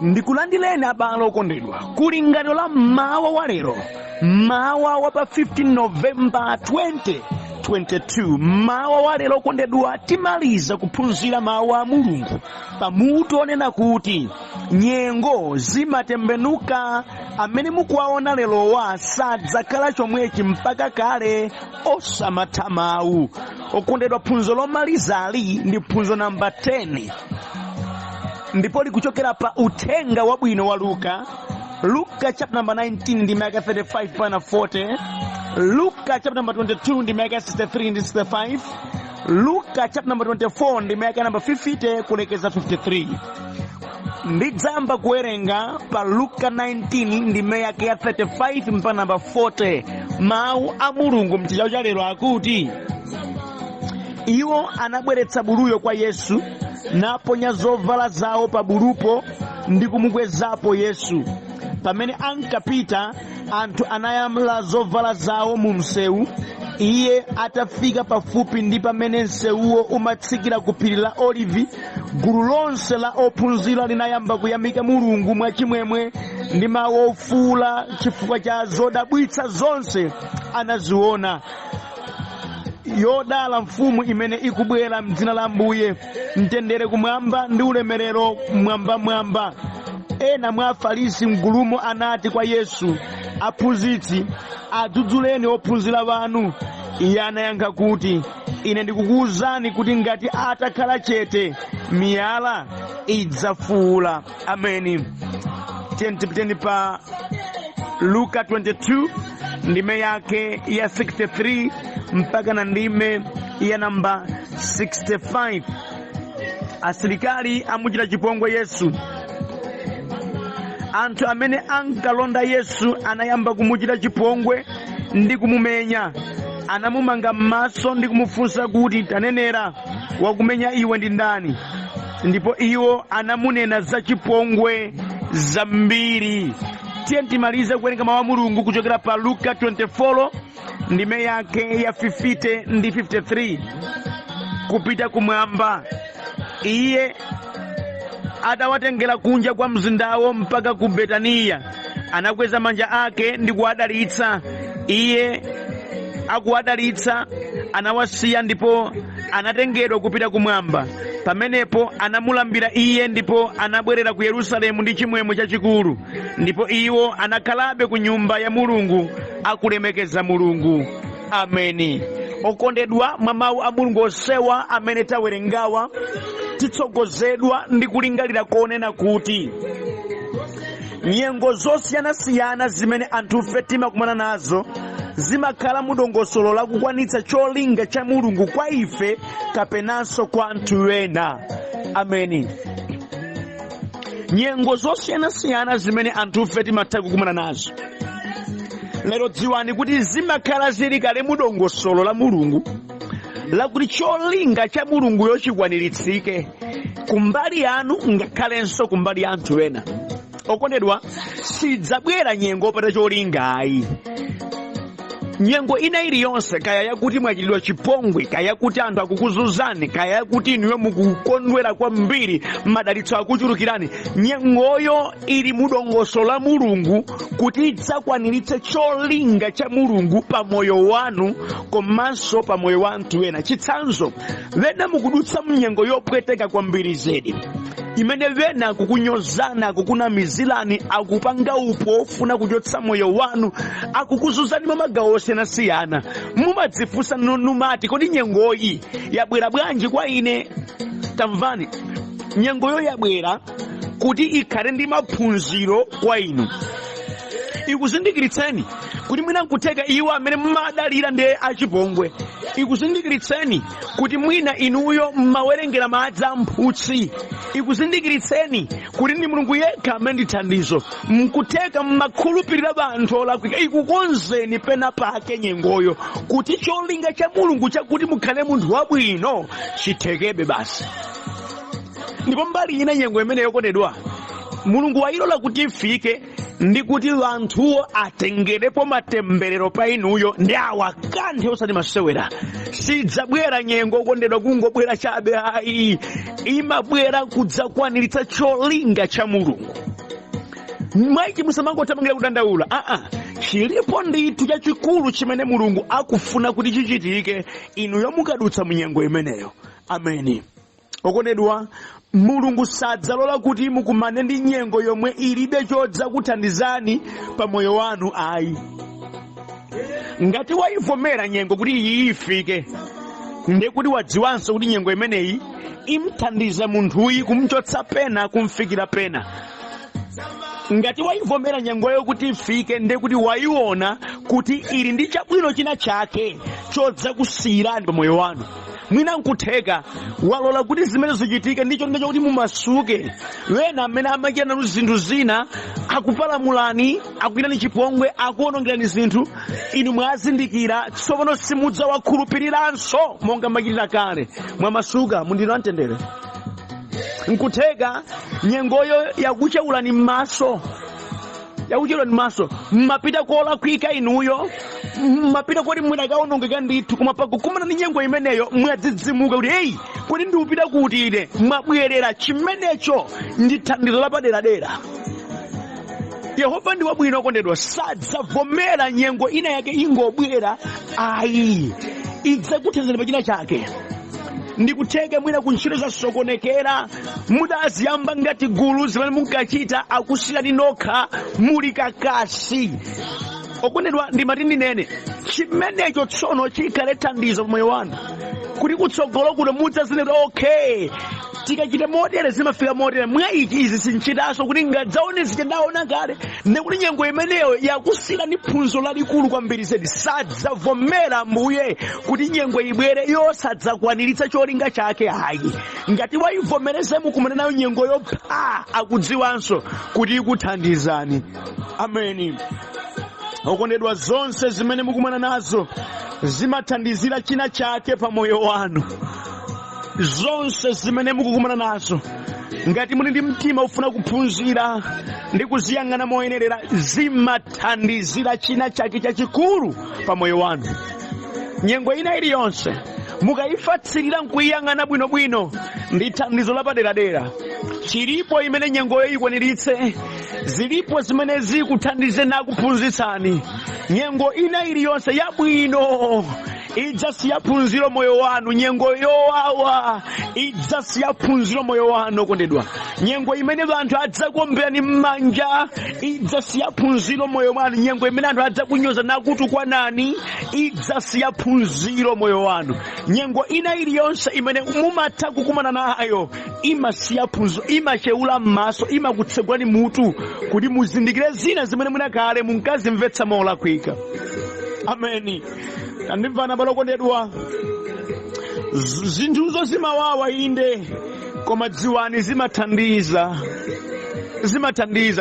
Ndikulandileni abale okondedwa kulingaliro la mawa wa lero, mawa wa pa 15 Novemba 2022. Mawa wa lero okondedwa timaliza kuphunzira mawu a Mulungu pamutu onena kuti nyengo zimatembenuka. Amene mukuwaona lerowa sadzakhala chomwechi mpaka kale osamatha mawu. Okondedwa, phunziro lomalizali ndi phunziro namba 10 ndipo likuchokera pa uthenga wabwino wa Luka chapter number 19 ndi mayaka 35 pana 40, Luka chapter number 22 ndi mayaka 63 ndi 65, Luka chapter number 24 ndi mayaka number 50 kulekeza 53. Ndidzamba kuwerenga pa Luka 19 ndi mayaka ya 35 mpaka number 40. Mawu a Mulungu mchilawo cha lero akuti, iwo anabweretsa buluyo kwa Yesu naponya zovala zawo pa bulupo ndi kumukwezapo Yesu. Pamene ankapita, anthu anayamula zovala zawo mu msewu. Iye atafika pafupi ndi pamene msewuwo umatsikira ku phiri la Olivi, gulu lonse la ophunzira linayamba kuyamika Mulungu mwachimwemwe ndi mawu ofuula chifukwa cha zodabwitsa zonse anaziona. Yodala mfumu imene ikubwera m'dzina la Ambuye, mtendere kumwamba ndi ulemerero mwambamwamba. Ena mwa Afarisi mgulumo anati kwa Yesu, aphunzitsi, adzudzuleni ophunzira wanu. Iye anayankha kuti, ine ndikukuwuzani kuti ngati atakhala chete, miyala idzafuula. Ameni. Tipiteni pa Luka 22 ndime yake ya 63 mpaka na ndime ya namba 65. Asilikali amuchita chipongwe Yesu. Anthu amene ankalonda Yesu anayamba kumuchita chipongwe ndi kumumenya. Anamumanga m'maso ndi kumufunsa kuti, tanenera, wakumenya iwe ndi ndani? Ndipo iwo anamunena za chipongwe zambiri. Tiye timalize kuwerenga mawu a Mulungu kuchokera pa Luka 24 ndime yake ya 50 ndi 53. Kupita kumwamba, iye adawatengera kunja kwa mzindawo mpaka ku Betaniya. Anakweza manja ake ndi kuwadalitsa. Iye akuwadalitsa anawasiya ndipo anatengedwa kupita kumwamba. Pamenepo anamulambira iye ndipo anabwerera ku Yerusalemu ndi chimwemwe chachikulu. Ndipo iwo anakhalabe ku nyumba ya Mulungu akulemekeza Mulungu. Ameni. Okondedwa, mwa mawu a Mulungu osewa amene tawerengawa, titsogozedwa ndi kulingalira konena kuti nyengo zosiyanasiyana zimene anthufe timakumana nazo zimakhala mudongosolo la kukwanitsa cholinga cha Mulungu kwa ife kapenanso kwa anthu ena. Ameni. Nyengo zosiyanasiyana zimene anthufe timatha kukumana nazo lero, dziwani kuti zimakhala zili kale mudongosolo la Mulungu lakuti cholinga cha Mulungu yochikwaniritsike kumbali yanu ngakhalenso kumbali ya anthu ena. Okondedwa, sidzabwera nyengo opanda cholingayi. Nyengo ina iliyonse, kaya yakuti mwachitidwa chipongwe, kaya yakuti anthu akukuzunzani, kaya yakuti inuyo mukukondwera kwambiri madalitso akuchulukirani, nyengoyo ili mudongosolo la Mulungu kuti idzakwaniritse cholinga cha Mulungu pa moyo wanu komanso pa moyo wa anthu ena. Chitsanzo, wena mukudutsa mnyengo yopweteka kwambiri zedi, imene wena akukunyozana, akukunamizirani, akupanga upo ofuna kuchotsa moyo wanu, akukuzunzani mwa magawo osiyanasiyana. Mumadzifunsa numati, kodi nyengoyi yabwera bwanji kwa ine? Tamvani, nyengoyo yabwera kuti ikhale ndi maphunziro kwa inu. Ikuzindikiritseni kuti mwina nkutheka iwo amene mmadalira ndi achipongwe. Ikuzindikiritseni kuti mwina inuyo mmawerengera madzi a mphutsi. Ikuzindikiritseni kuti ndi Mulungu yekha amene ndi thandizo. Mkutheka mmakhulupirira banthu olakwika. Ikukonzeni pena pake nyengoyo kuti cholinga cha Mulungu chakuti mukhale munthu wabwino chithekebe basi. Ndipo mbali ina nyengo imeneyo, okondedwa, Mulungu wayilola kuti ifike ndi kuti anthuwo atengerepo matemberero pa inuyo ndi awakanthe osati masewera. Sidzabwera nyengo okondedwa kungobwera chabe, ayi, imabwera kudzakwaniritsa cholinga cha Mulungu. Mwaiki musamangothamangira kudandaula, chilipo ndithu chachikulu chimene Mulungu akufuna kuti chichitike inuyo mukadutsa munyengo imeneyo. Ameni. Okondedwa, Mulungu sadzalola kuti mukumane ndi nyengo yomwe ilibe chodza kuthandizani pa moyo wanu, ayi. Ngati waivomera nyengo kuti iyi ifike, ndiye kuti wadziwanso kuti nyengo imeneyi imthandiza munthuyi kumchotsa pena kumfikira pena. Ngati waivomera nyengoyo kuti ifike, ndiye kuti waiona kuti ili ndi chabwino china chake chodza kusiyirani pa moyo wanu. Mwina nkutheka walola kuti zimene zichitike ndicho ndicho kuti mumasuke. Wena amene amachita nanu zinthu zina akupalamulani, akuchitani chipongwe, akuonongerani zinthu, inu mwazindikira, tsopano simudzawakhulupiriranso monga machitira kale. Mwamasuka, mundino mtendere. Nkutheka nyengoyo yakuchewulani m'maso, mmapita kolakwika inuyo, mmapita kuti mwinakaonongeka ndithu, koma pakukumana ndi nyengo imeneyo mwadzidzimuka kuti eyi, kuti ndiupita kuti ine, mwabwerera chimenecho ndi thandizo lapaderadera. Yehova ndi wabwino okondedwa, sadzavomera nyengo ina yake ingobwera, ayi, idzakuthandizani pa china chake. Ndikutheka mwina kuntchito zasokonekera, mudaziyamba ngati gulu zimene munkachita akusiyani nokha muli kakasi. Okondedwa, ndimati ndinene chimenecho tsono chikhale thandizo pa moyo wanu, kuti kutsogolo kuno mudzazinena okay, tikachita motere zimafika motere, mwaiti izi sinchitanso kuti ngadzaone zichendaona kale. Ndikuti nyengo imeneyo yakusiyani phunziro lalikulu kwambiri zedi. Sadzavomera Mbuye kuti nyengo ibwere yosadzakwaniritsa cholinga chake, ayi. Ngati waivomereze mukumana nayo nyengoyo, akudziwanso kuti ikuthandizani. Ameni. Okondedwa, zonse zimene mukumana nazo zimathandizira china chake pa moyo wanu. Zonse zimene mukukumana nazo, ngati muli ndi mtima ufuna kuphunzira ndi kuziyang'ana moyenerera, zimathandizira china chake chachikulu pa moyo wanu. Nyengo ina iliyonse mukayifatsirira nkuyiyang'ana bwinobwino ndi thandizo lapaderadera. Chilipo imene nyengoyo ikwaniritse, zilipo zimene zikuthandize nakuphunzitsani. Nyengo ina iliyonse yabwino idzasiya phunziro moyo wanu. Nyengo yowawa idzasiya phunziro moyo wanu. Okondedwa, nyengo imene anthu adzakuomberani m'manja idzasiya phunziro moyo wanu. Nyengo imene anthu adzakunyoza nakutukwanani idzasiya phunziro moyo wanu. Nyengo ina iliyonse imene mumatha kukumana nayo imasiya phunziro, imachewula m'maso, imakutsegulani mutu kuti muzindikire zina zimene munakale munkazimvetsa molakwika. Ameni. Andimvana balokondedwa, zinthuzo zimawawa inde, koma dziwani zimathandiza.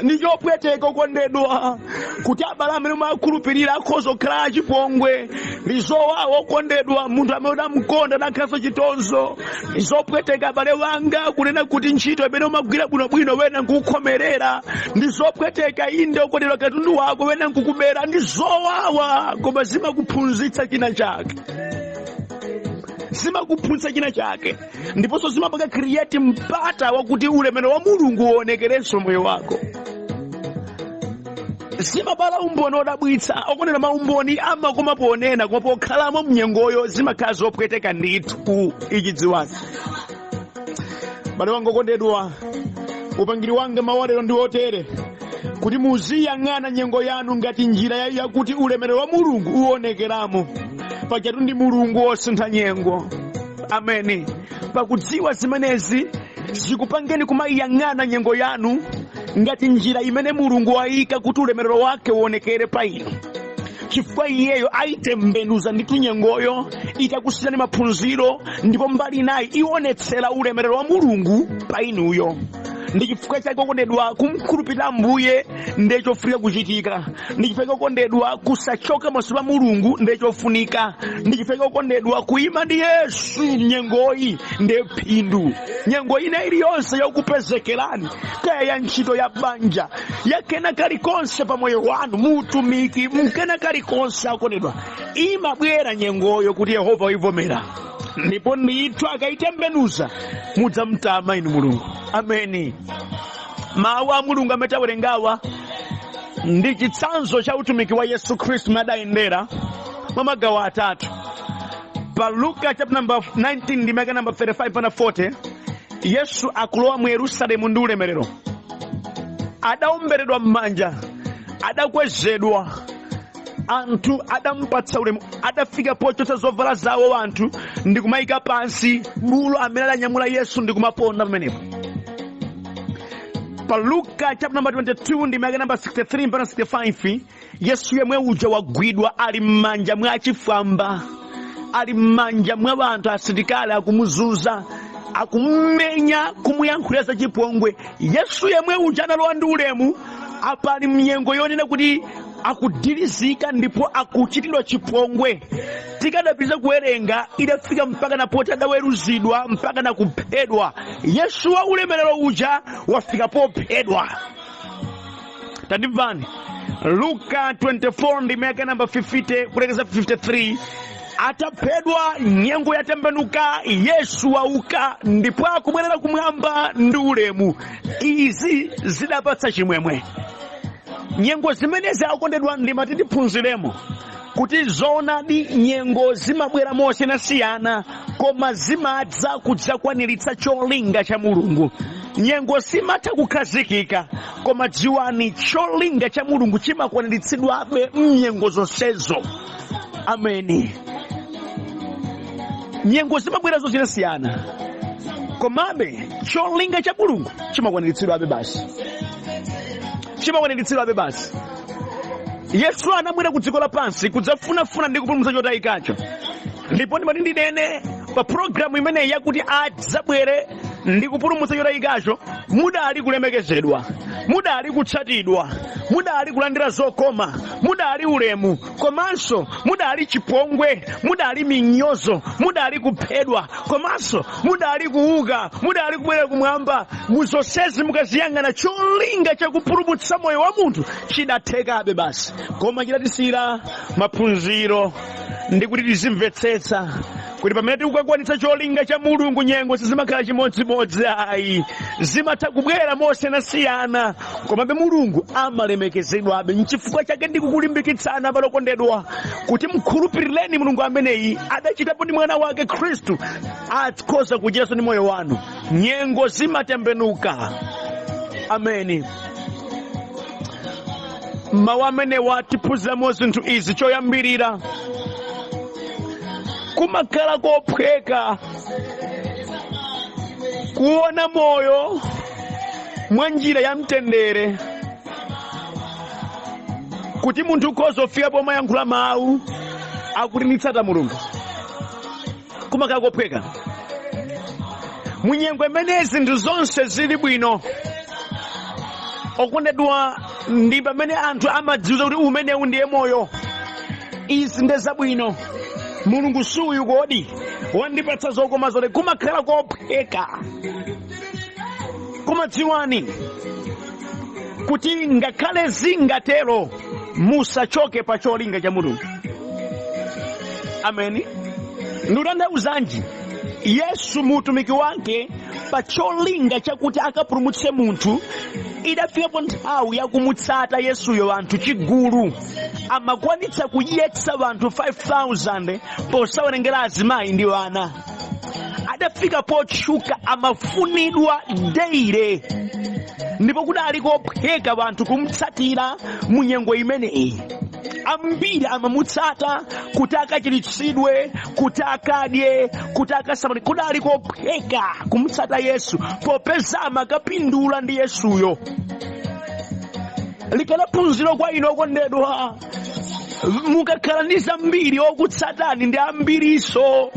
Ndi chopweteka okondedwa kuti abale amene mumakhulupirira akhoza kukhala achipongwe. Ndi zowawa okondedwa munthu amene unamkonda nakhalanso chitonzo. Ndi zopweteka abale wanga kunena kuti ntchito imene umagwira bwinobwino wena nkukukhomerera. Ndi zopweteka inde okondedwa katundu wako wena nkukubera. Ndi zowawa, koma zimakuphunzitsa china chake. Zimakuphunzitsa china chake, ndiponso zimapanga create mpata wakuti ulemero wa Mulungu uonekerenso moyo wako. Zimabala umboni odabwitsa. Okondedwa, maumboni amakoma ponena, koma pokhalamo mnyengoyo zimakhala zopweteka ndithu. Ichi dziwani. Bale wanga okondedwa, upangiri wanga mawalero ndi otere kuti muziyang'ana nyengo yanu ngati njira yakuti ulemero wa Mulungu uonekeramo. Pachatu ndi Mulungu wosintha nyengo. Ameni. Pakudziwa zimenezi zikupangeni kumayang'ana nyengo yanu ngati njira imene Mulungu wayika kuti ulemerero wake uonekere pa inu. Chifukwa iyeyo aitembenuza ndithu nyengoyo itakusiyani maphunziro, ndipo mbali nayi ionetsera ulemerero wa Mulungu pa inuyo. ndi chifukwa chake okondedwa kumkhulupirira Ambuye ndiye chofunika kuchitika, ndi chifukwa chake okondedwa kusachoka pamaso pa Mulungu ndiye chofunika, ndi chifukwa chake okondedwa kuyima ndi Yesu nyengoyi ndiye phindu. Nyengo ina iliyonse yakupezekerani, kaya ya ntchito ya banja, yakena kalikonse pa moyo wanu, mutumiki mkena kalikonse okondedwa, imabwera nyengoyo kuti Yehova wayivomera, ndipo ndithu akayitembenuza mudzamtama inu Mulungu. Ameni. Mawu a Mulungu amene tawerengawa ndi chitsanzo cha utumiki wa Yesu Khristu madayendera mwa magawo atatu. Pa Luka chapter number 19 ndi maka number 35 na 40, Yesu akulowa mu Yerusalemu ndi ulemerero, adaomberedwa m'manja, adakwezedwa, anthu adampatsa ulemu, adafika pochotsa zovala zawo anthu ndi kumayika pansi bulu amene adanyamula Yesu ndi kumaponda pamenepo. Pa Luka chapter number 22 ndi maka number 63 mpaka 65, Yesu yemwe uja wagwidwa ali m'manja mwa achifwamba, ali m'manja mwa anthu asilikali akumuzunza, akumenya, kumuyankhulira za chipongwe. Yesu yemwe uja analowa ndi ulemu, apali mnyengo yonena kuti akudirizika ndipo akuchitidwa chipongwe. Tikadapitiriza kuwerenga idafika mpaka na poti adaweruzidwa mpaka na kuphedwa. Yesu wa ulemerero uja wafika pophedwa. Tandimvani. Luka 24 ndi maka number 50 kulekeza 53, ataphedwa, nyengo yatembenuka, Yesu wauka, ndipo akubwerera kumwamba ndi ulemu. Izi zidapatsa chimwemwe. Nyengo zimenezi akondedwa ndimati tiphunziremo kuti zoonadi nyengo zimabwera mosiyanasiyana, koma zimadza kudzakwaniritsa cholinga cha Mulungu. Nyengo simatha kukhazikika, koma dziwani cholinga cha Mulungu chimakwaniritsidwabe m'nyengo zonsezo. Ameni. Nyengo zimabwera zosiyanasiyana, komabe cholinga cha Mulungu chimakwaniritsidwabe basi. Chimakwaniritsidwabe basi. Yesu anabwera ku dziko lapansi kudzafunafuna ndi kupulumutsa chotayikacho. Ndipo ndimati ndinene pa programu imeneyi yakuti adzabwere ndi kupulumutsa chotayikacho, mudali kulemekezedwa, mudali kutsatidwa, mudali kulandira zokoma, mudali ulemu, komanso mudali chipongwe, mudali minyozo, mudali kuphedwa, komanso mudali kuuka, mudali kubwerera kumwamba. Muzonsezi mukaziyang'ana cholinga chakupulumutsa moyo wa munthu chidathekabe basi, koma chidatisira maphunziro ndi kuti tizimvetsetsa kuti pamene tikukwanitsa cholinga cha Mulungu, nyengo sizimakhala chimodzimodzi ayi, zimatha kubwera mosiyanasiyana, komabe Mulungu amalemekezedwabe. N'chifukwa chake ndikukulimbikitsana balokondedwa kuti mkhulupirireni Mulungu ameneyi adachitapo ndi mwana wake Khristu, akhoza kuchiranso ndi moyo wanu. Nyengo zimatembenuka. Ameni. Mawu amenewa tiphunziramo zinthu izi. Choyambirira, kumakhala kophweka kuona moyo mwa njira ya mtendere, kuti munthu ukhoza kufika pomwe yankhula mawu akuti nditsata Mulungu. Kumakhala kophweka munyengo imenezi ndi zonse zili bwino. Okondedwa, ndi pamene anthu amadziwuza kuti umenewu ndiye moyo, izi ndi zabwino. Mulungu suyu kodi wandipatsa zokoma zote. Kumakhala kophweka. Kumadziwani kuti ngakhale zingatero musachoke pa cholinga cha Mulungu. Ameni. Ndikutanthauzaji, Yesu mutumiki wake pa cholinga chakuti akapulumutse munthu, idafikapo nthawi yakumutsata Yesuyo anthu chigulu. Amakwanitsa kudyetsa anthu 5,000 posawerengera azimayi ndi ana. Adafika potchuka, amafunidwa deire, ndipo kudali kophweka anthu kumutsatira mu nyengo imeneyi. Ambiri amamutsata kuti akachiritsidwe, kuti akadye, kuti akasamale. Kudali kophweka kumutsata Yesu popeza amakapindula ndi Yesuyo. Likhala phunziro kwa inu okondedwa, mukakhala ndi zambiri okutsatani ndi ambiriso,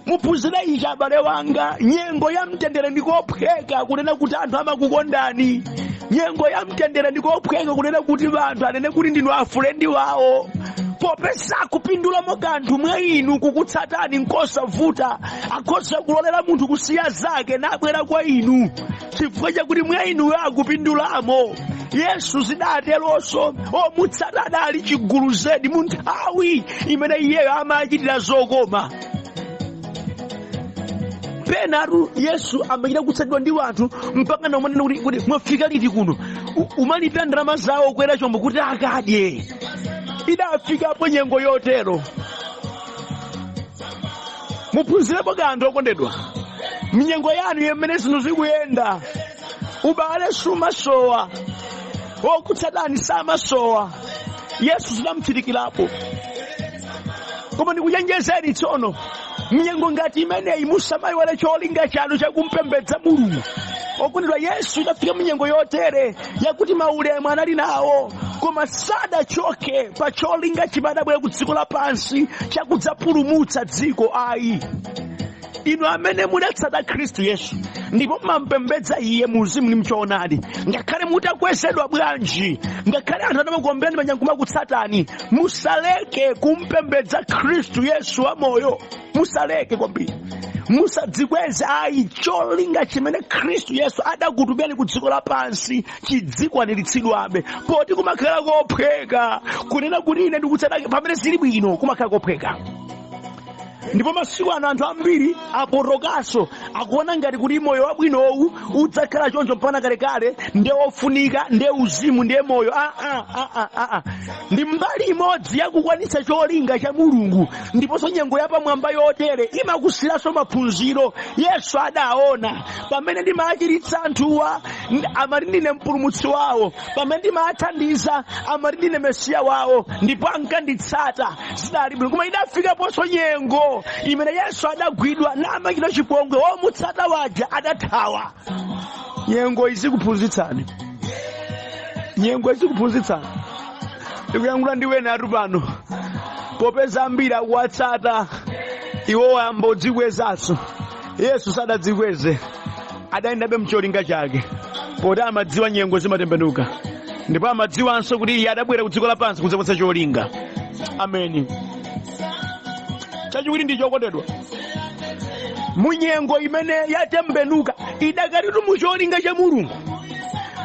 muphunzire ichi abale wanga. Nyengo ya mtendere ndikophweka kunena kuti anthu amakukondani. Nyengo ya mtendere ndikophweka kunena kuti anthu anene kuti ndinu afulendi wawo. Popeza kupindulamo kanthu mwa inu kukutsatani nkosavuta, akhoza kulolera munthu kusiya zake nabwera kwa inu chifukwa chakuti mwa inu akupindulamo. Yesu zidateronso omutsata adali chigulu zedi mu nthawi imene iyeyo amachitira zokoma. Penatu Yesu amachita kutsatidwa ndi wanthu mpaka namanena kuti mwafika liti kuno, umalipira ndalama zawo kwera chombo kuti akadye. Idafikapo nyengo yotero. Muphunzirepo kanthu okondedwa. Minyengo yanu yemene zinthu zikuyenda, ubale sumasowa, okutsatani samasowa. Yesu zidamupirikirapo. Koma ndikuchenjezeni tsono, minyengo ngati imeneyi musamayiwale cholinga chanu chakumpembedza Mulungu. Okondedwa, Yesu idafika minyengo yotere yakuti maulemu anali nawo, koma sadachoke pa cholinga chimene adabwera ku dziko lapansi chakudzapulumutsa dziko. Ayi, inu amene mudatsata Khristu Yesu ndipo mumampembedza iye mu uzimu ndi mchoonadi, ngakhale mutakwezedwa bwanji, ngakhale anthu adamakugomberani manyango makutsatani, musaleke kumpembedza Khristu Yesu wa moyo. Musaleke kwambiri, musadzikweze. Ayi, cholinga chimene Khristu Yesu adakutumani ku dziko lapansi chidzikwaniritsidwabe. Poti kumakhala kophweka kunena kuti ine ndikutsata pamene zili bwino, kumakhala kophweka. Ndipo masiku ano anthu ambiri apotokaso akuona ngati kuti moyo wabwinowu udzakhala choncho mpaka kalekale, ndiye ofunika, ndiye uzimu, ndiye moyo. Ndi mbali imodzi yakukwanitsa cholinga cha Mulungu. Ndiponso nyengo yapamwamba yotere imakusiranso maphunziro. Yesu adaona pamene ndimachiritsa anthuwa amati ndine mpulumutsi wawo, pamene ndimathandiza amati ndine Mesiya wawo, ndipo ankanditsata. Zidali bwino. Koma idafikaponso nyengo imene Yesu adagwidwa namachita chipongwe, omutsata waja adathawa. Nyengo izikuphunzitsani. Nyengo izikuphunzitsani. Ndikuyankhula ndiwena atu pano, popeza ambiri akuwatsata iwo wayamba udzikwezanso. Yesu sadadzikweze, adayendabe mcholinga chake, poti amadziwa nyengo zimatembenuka, ndipo amadziwanso kuti iye adabwera ku dziko lapansi kudzakweza cholinga. Ameni. Chachiwiri ndi chokondedwa, munyengo imene yatembenuka idakalitu mucholinga cha Mulungu.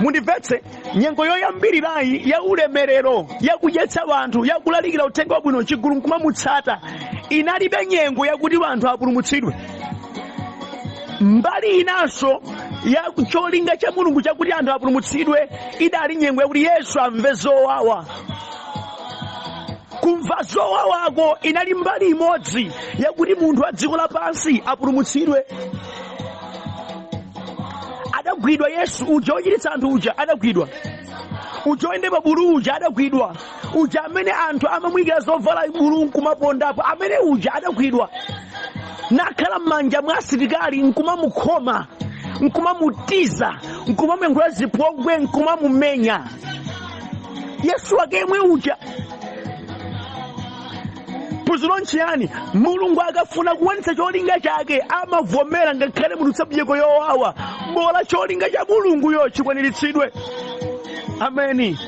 Mundimvetse, nyengo yoyambirirayi ya ulemerero, yakudyetsa wanthu, yakulalikira uthenga wabwino chigulu nkumamutsata, inalibe nyengo yakuti wanthu apulumutsidwe. Mbali inanso ya cholinga cha Mulungu chakuti anthu apulumutsidwe idali nyengo yakuti Yesu amve zowawa. Kumva zowawako inali mbali imodzi yakuti munthu wa dziko lapansi apulumutsidwe. Adagwidwa Yesu uja ochiritsa anthu uja, adagwidwa. Uja oyenda pa bulu uja adagwidwa. Uja amene anthu amamuyikira zovala bulu nkumapondapo, amene uja adagwidwa. Nakhala m'manja mwa asilikali nkumamukhoma, nkumamutiza, nkumamuyankhula zipongwe, nkumamumenya. Yesu wakemwe uja. Phunziro nchiyani? Mulungu akafuna kuwanitsa cholinga chake amavomera ngakhale mudutsa mnyengo yowawa, bola cholinga cha Mulunguyo chikwaniritsidwe. Ameni.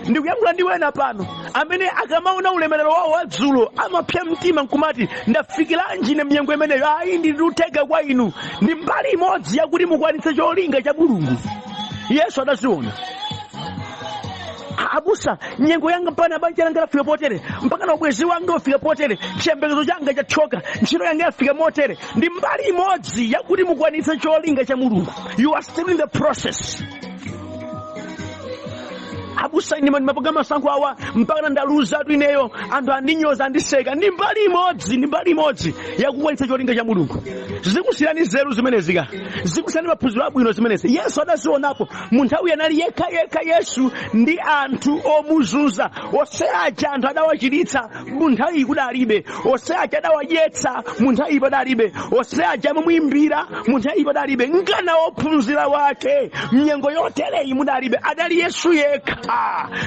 Ndikuyankhula ndiwena pano amene akamaona ulemerero wawo wadzulo amapsa mtima nkumati ndafikiranji ine mnyengo imeneyo. Ayi, nditutega kwa inu. Ndi mbali imodzi yakuti mukwanitse cholinga cha Mulungu. Yesu adaziona. Abusa, nyengo yanga mpaka banja langa lafika potere, mpaka na ubwezi wanga ufika potere, chiyembekezo changa chachoka, ntchito yanga yafika motere. Ndi mbali imodzi yakuti mukwanitse cholinga cha Mulungu. You are still in the process. Abusa, ine mapaga masankho awa mpaka ndaluza atu ineyo, anthu andinyoza andiseka. Ndi mbali imodzi yakukwanitsa cholinga cha Mulungu. Zikusiyani nzeru zimenezika, zikusiyani maphunziro abwino zimenezi. Yesu adazionapo mu nthawi yanali yekha Yesu ndi anthu omuzunza. Onse aja anthu adawachiritsa mu nthawi iyi kudalibe, onse aja adawadyetsa mu nthawi iyi padalibe, onse aja amamuyimbira mu nthawi iyi padalibe, ngana ophunzira wake mnyengo yotereyi mudalibe, adali Yesu yekha.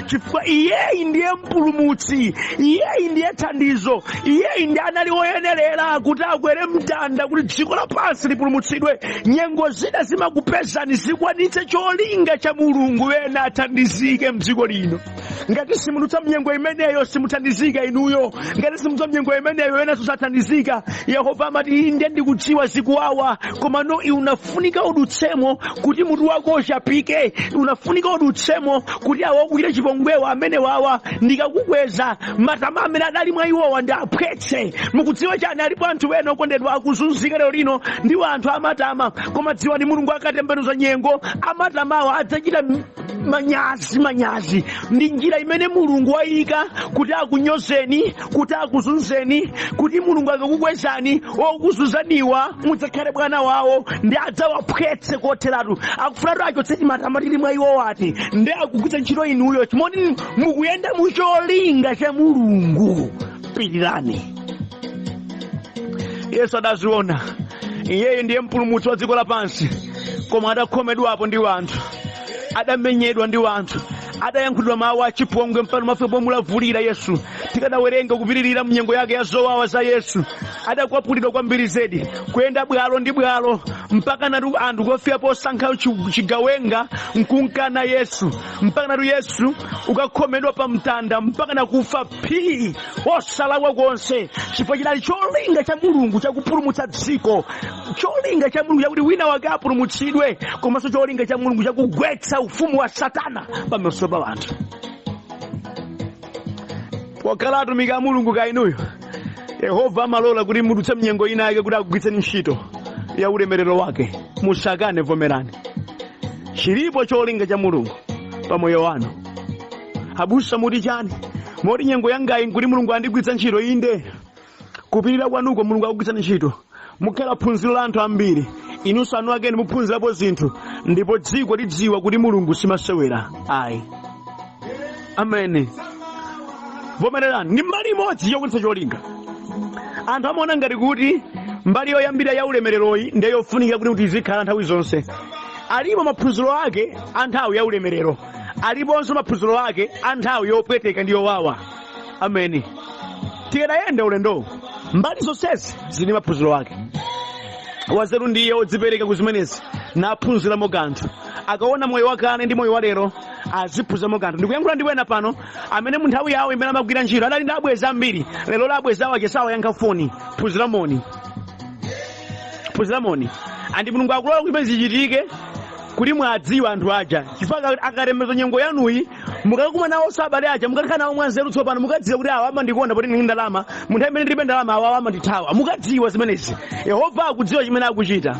chifukwa iyeyi ndiye mpulumutsi, iyeyi ndiye thandizo, iyeyi ndiye anali woyenerera kuti akwere mtanda kuti dziko lapansi lipulumutsidwe. Nyengo zina zimakupezani zikwanitse cholinga cha Mulungu ena athandizike mdziko lino. Ngati simudutsa mnyengo imeneyo simuthandizika inuyo. Ngati simudutsa mnyengo imeneyo ena susathandizika. Yehova amati inde ndikudziwa zikuwawa, koma no unafunika udutsemo kuti mutu wako uchapike, unafunika udutsemo kuti awagwire chipongwewa amene wawa ndikakukweza matama amene adali mwa iwowa ndi aphwetse. Mukudziwa chani alipo anthu ena okondedwa akuzunzika lero lino ndi anthu amatama, koma dziwa ndi Mulungu akatembenuza nyengo amatamawa adzachita manyazi. Ndi njira imene Mulungu wayika kuti akunyozeni, kuti akuzunzeni, kuti Mulungu akakukwezani okuzunzaniwa mudzakhale bwana wawo ndi adzawaphwetse kotheratu. Akufunatu achotse matama tili mwa iwo wati ndi akugwiritsa ntchito inuyo chimoni mukuyenda mucholinga cha Mulungu. Pirirani. Yesu adaziona iyeyo ndiye mpulumutsi wa dziko lapansi, koma adakhomedwapo ndi wanthu, adamenyedwa ndi wanthu, adayankhulidwa mawu achipongwe mpano mafe pomulavulira Yesu. Tikadawerenga kupitirira mnyengo yake ya zowawa za Yesu, adakwapulidwa kwambiri zedi, kuyenda bwalo ndi bwalo mpaka natu anthu kofika posankha chigawenga nkunkana Yesu, mpaka natu Yesu ukakhomedwa pa mtanda mpaka nakufa phii osalakwa konse, chifukwa chinali cholinga cha Mulungu chakupulumutsa dziko, cholinga cha Mulungu chakuti wina wake apulumutsidwe, komanso cholinga cha Mulungu chakugwetsa ufumu wa Satana pamaso pa anthu. Pokhala atumiki a Mulungu kainuyo, Yehova amalola kuti mudutse mnyengo ina yake kuti akugwiritseni ntchito ya ulemerero wake. Musakane, vomerani. Chilipo cholinga cha Mulungu pa moyo wanu. Abusa muti chani? Moti nyengo yangayi nkuti Mulungu andigwiritsa ntchito inde. Kupirira kwanuko Mulungu akugwiritsani ntchito. Mukhala phunziro la anthu ambiri. Inunso anu akeni muphunzirapo zinthu, ndipo dziko lidziwa kuti Mulungu simasewera. Ayi. Amen. Vomererani. Ndi mbali imodzi yokugwiritsa cholinga. Anthu amaona ngati kuti mbali yoyambira ya ulemereroyi ndiye yofunika kuti izikhala nthawi zonse. Alipo maphunziro ake a nthawi ya ulemerero, aliponso maphunziro ake a nthawi yopweteka ndi yowawa. Amen. Tikadayenda ulendo mbali zonsezi zili maphunziro ake. Wanzeru ndiye odzipereka kuzimenezi naphunziramo kanthu, akaona moyo wakale ndi moyo walero aziphunziramo kanthu. Ndikuyankhula ndi wena pano amene mu nthawi yawo imene amagwira ntchito adali ndi abweza ambiri, lero la abweza wake sawayankha foni. Phunziramoni. Andi Mulungu akulola kuti zichitike kuti mwadziwa anthu aja, chifukwa akatembenuza nyengo yanuyi mukakuma nawo sabale aja mukakhala nawo mwanzeru tsopano mukadziwa kuti awa amandikonda poti ndili ndalama, munthu amene ndilibe ndalama awa amandithawa. Mukadziwa zimenezi. Yehova akudziwa chimene akuchita.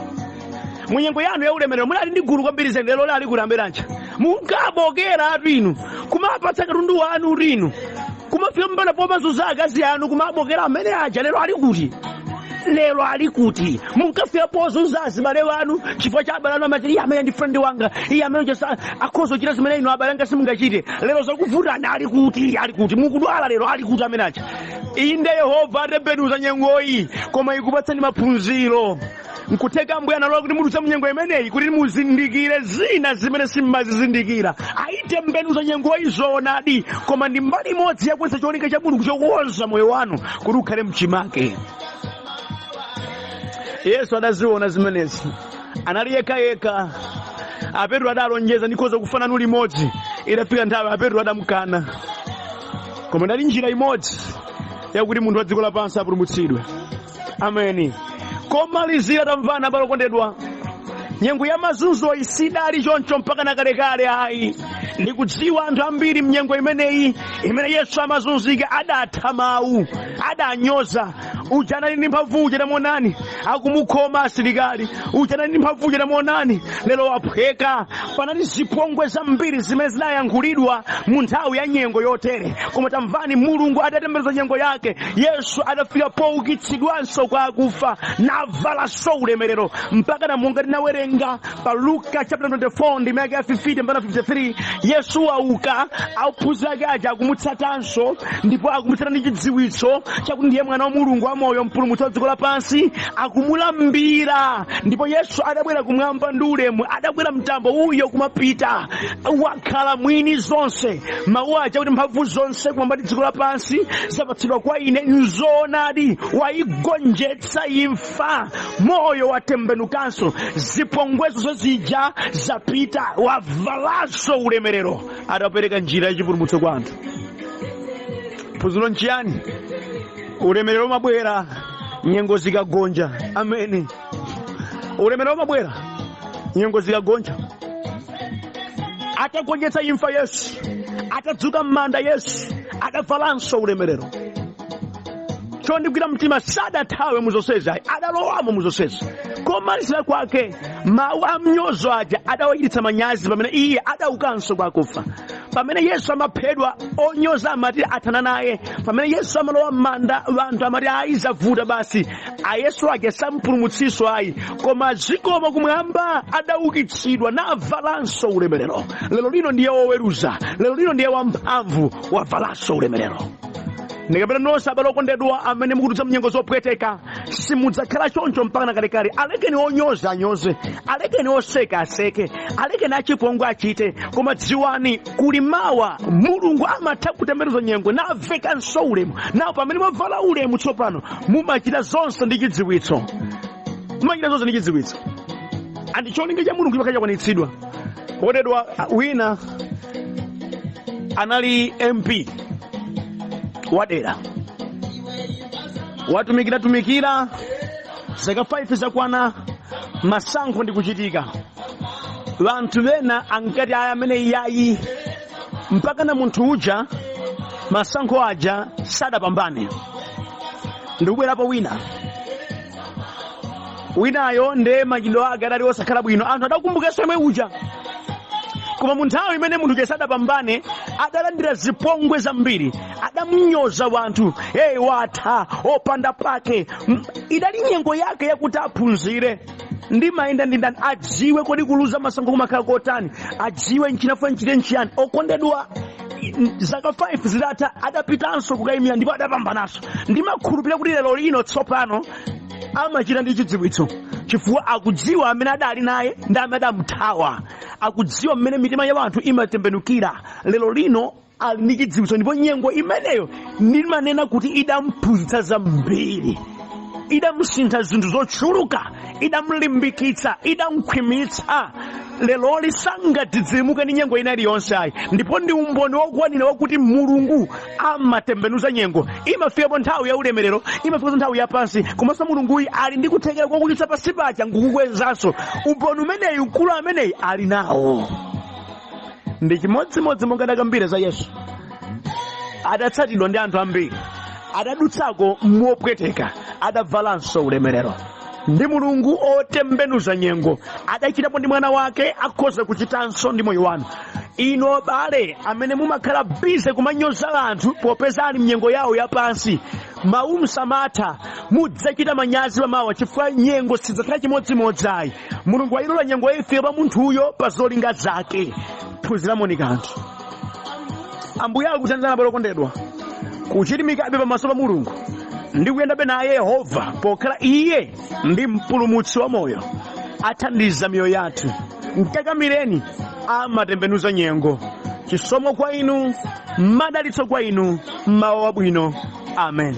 Munyengo yanu ya ulemerero munali ndi gulu kwambiri zene, lero lali kulamberancha. Munkabokera atu inu kumapatsa katundu wanu utinu, kumafika mpana pomazunza akazi anu kumabokera amene aja lero ali kuti munkafika pozunza azibale wanu chifukwa cha abale anu amati iye amene ndi friend wanga, iye amene akhoza chita zimene inu abale anga simungachite. Lero zakuvutana ali kuti mukudwala lero ali kuti amene aja. Inde Yehova atembenuza nyengoyi, koma ikupatsani maphunziro. Nkutheka mbuya nalola kuti mudutse mnyengo imeneyi kuti muzindikire zina zimene simmazizindikira. Aitembenuza nyengoyi zoonadi, koma ndi mbali imodzi yakuyesa cholinga cha Mulungu chokonza moyo wanu kuti ukhale mchimake. Yesu adaziona zimenezi, anali yekayeka. Apetro adalonjeza ndikhoza kufanana limodzi, idafika nthawi Apetro adamukana. Koma ndali njira imodzi yakuti munthu wa dziko lapansi apulumutsidwe. Amen. Komalizira tamvana abale okondedwa, nyengo ya mazunzo isidali choncho mpaka nakalekale. Ayi, ndikudziwa anthu ambiri mnyengo imeneyi imene Yesu amazunzika adatha mawu, adanyoza. Uja anali ndi mphamvu uja tamuonani akumukhoma asilikali, uja anali ndi mphamvu uja tamuonani lero waphweka. Panali zipongwe zambiri zimene zinayankhulidwa mu nthawi ya nyengo yotere, koma tamvani Mulungu adatembenuza nyengo yake. Yesu adafika poukitsidwanso kwa akufa, navalanso ulemerero mpaka namonga tinawerenga pa Luka chapter 24 ndi maka 50 mpaka 53. Yesu wauka, ophunzira ake aja akumutsatanso, ndipo akumutsata ndi chidziwitso chakuti ndiye mwana wa Mulungu wa moyo, mpulumutsi wa dziko lapansi, akumulambira. Ndipo Yesu adabwera kumwamba ndi ulemu, adabwera mtambo uyo kumapita, wakhala mwini zonse. Mawu aja kuti mphamvu zonse kumwamba ndi dziko lapansi zapatsidwa kwa ine, nzoonadi. Waigonjetsa imfa, moyo watembenukanso, zipongwezo zozija zapita, wavalanso ulemerero. Adapereka njira yachipulumutso kwa anthu. Phunziro nchiyani? Ulemerero mabwera nyengo zikagonja. Ameni. Ulemerero mabwera nyengo zikagonja. Atagonjetsa imfa Yesu, atadzuka m'manda Yesu, adavalanso ulemerero. Chondigwira mtima, sadathawe muzonsezi, adalowamo muzonsezi. Komalizira kwake mawu amnyozo aja adawachititsa manyazi pamene iye adaukanso kwa akufa. Pamene Yesu amaphedwa, onyoza amati athana naye. Pamene Yesu amalowa m'manda, anthu amati aizavuta basi, ayesu ake sampulumutsiso ayi, koma zikomo kumwamba adaukitsidwa navalanso ulemerero. Lero lino ndiye woweruza, lero lino ndiye wamphamvu, wavalanso ulemerero. Ndikapita nonse abale okondedwa amene mukudutsa mnyengo zopweteka, simudzakhala choncho mpaka kalekale. Alekeni onyoza anyoze, alekeni oseka aseke, alekeni achipongwe achite, koma dziwani kuli mawa Mulungu amatha kutembenuza nyengo navekanso ulemu. Nawo pamene mwavala ulemu tsopano mumachita zonse ndi chidziwitso. Mumachita zonse ndi chidziwitso. Andi cholinga cha Mulungu chimakacha kwanitsidwa. Okondedwa, wina anali MP wadera, watumikira zaka 5 zakwana, masankho ndi kuchitika. Vanthu vena ankati aya amene yayi mpaka na munthu uja masankho aja sadapambane. Ndikubwerapo winayo nde machitidwe ake adali osakhala bwino, anthu adakumbukanso yemwe uja. Koma munthawi imene munthu sadapambane, adalandira zipongwe zambiri, adamunyoza wanthu, watha opanda pake. Idali nyengo yake yakuti aphunzire ndi mayenda ndi ndani, adziwe kodi kuluza masankho kumakhala kotani, adziwe nchinafa nchite nchiyani. Okondedwa, zaka 5 zidatha, adapitanso kukayimira ndipo adapambananso. Ndimakhulupirira kuti lero lino tsopano amachita ndi chidziwitso, chifukwa akudziwa amene adali naye ndi amene adamuthawa, akudziwa mmene mitima ya anthu imatembenukira. Lero lino ali ndi chidziwitso, ndipo nyengo imeneyo ndimanena kuti idamphunzitsa zambiri, idamusintha zinthu zochuluka, idamulimbikitsa, idamkhwimitsa. Lero lisangadzidzimuke ndi nyengo ina iliyonse ayi. Ndipo ndi umboni wokwanira wakuti Mulungu amatembenuza nyengo. Imafikapo nthawi ya ulemerero, imafikapo nthawi ya pansi, komanso Mulunguyi ali ndi kuthekera kwakuchitsa pansi paja ngukukwezanso. Umboni umeneyi, ukulu ameneyi ali nawo. Ndi chimodzimodzi monga ndakambira za Yesu, adatsatidwa ndi anthu ambiri, adadutsako mopweteka, adavalanso ulemerero. Ndi Mulungu otembenuza nyengo, adachitapo ndi mwana wake, akhoza kuchitanso ndi moyo wanu. Ino abale amene mumakhala bize kumanyoza anthu popeza ali mnyengo yawo yapansi, mawu msamatha, mudzachita manyazi pamawa, chifukwa nyengo sidzakhala chimodzimodzi ayi. Mulungu wayilola nyengo ifike pa munthuyo pa zolinga zake. Phunzirani kanthu. Ambuye akuthandizani abale okondedwa kuchilimikabe pamaso pa Mulungu ndi kuyendabe naye Yehova, pokhala iye ndi mpulumutsi wa moyo, athandiza miyoyo yathu. Mkakamireni, amatembenuza nyengo. Chisomo kwa inu, madalitso kwa inu, mawa wabwino. Amen.